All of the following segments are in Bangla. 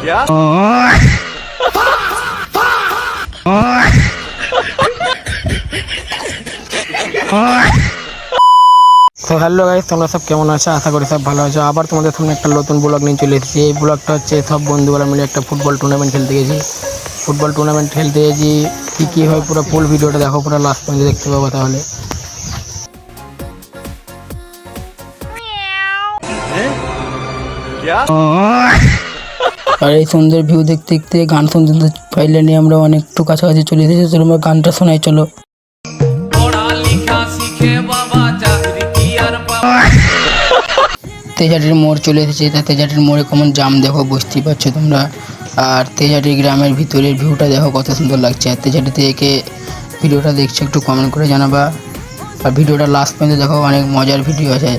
क्या? তো হ্যালো গাইস, তোমরা সব কেমন আছো? আশা করি সব ভালো আছো। আবার তোমাদের সামনে একটা নতুন ব্লগ নিয়ে চলে এসেছি। এই ব্লগটা হচ্ছে সব বন্ধুরা মিলে একটা ফুটবল টুর্নামেন্ট খেলতে গেছি। কী হয় পুরো ফুল ভিডিওটা দেখো, পুরো লাস্ট পর্যন্ত দেখতে পাবো তাহলে। क्या? আর এই সুন্দর ভিউ দেখতে দেখতে গান শুনতে শুনতে ফাইনালি আমরা অনেকটু কাছাকাছি চলে এসেছি। চলো আমরা গানটা শোনাই, চলো। তেজাটির মোড় চলে এসেছে। তা তেজাটির মোড়ে কেমন জাম দেখো, বুঝতেই পারছো তোমরা। আর তেজাটি গ্রামের ভিতরের ভিউটা দেখো কত সুন্দর লাগছে। আর তেজাটিতে একে ভিডিওটা দেখছো একটু কমেন্ট করে জানাবা। আর ভিডিওটা লাস্ট পর্যন্ত দেখো, অনেক মজার ভিডিও আছে।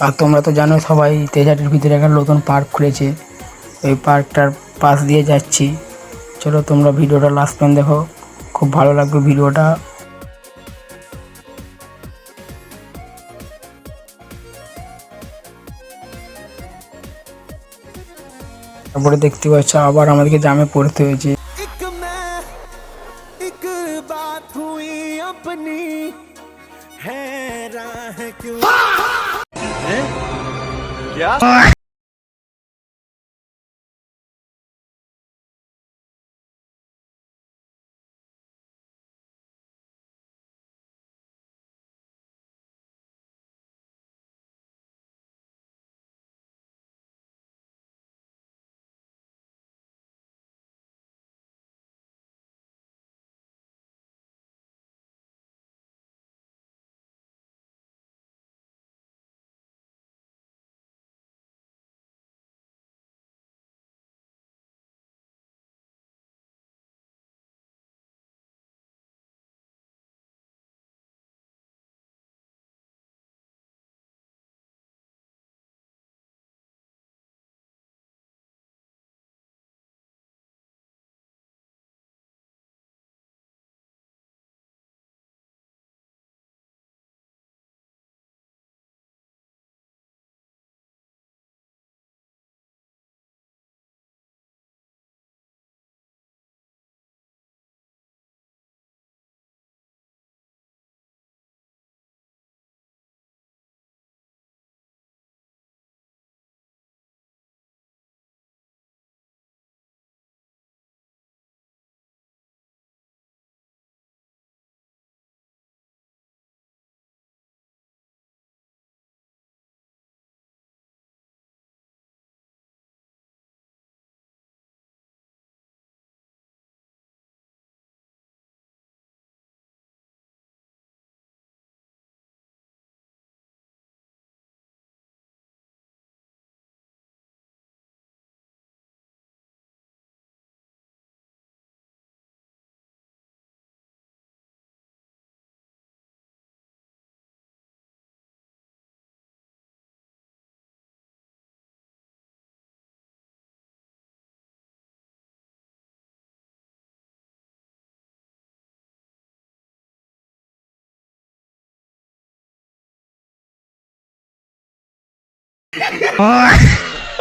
আর তোমরা তো জানো সবাই, তেজাটির ভিতরে একটা নতুন পার্ক খুলেছে। ওই পার্কটার পাশ দিয়ে যাচ্ছি। চলো তোমরা ভিডিওটা লাস্ট পর্যন্ত দেখো, খুব ভালো লাগবে ভিডিওটা। তারপরে দেখতে পাচ্ছ আবার আমাদেরকে জামে পড়তে হয়েছে। बात हुई अपनी है राह क्यों क्या?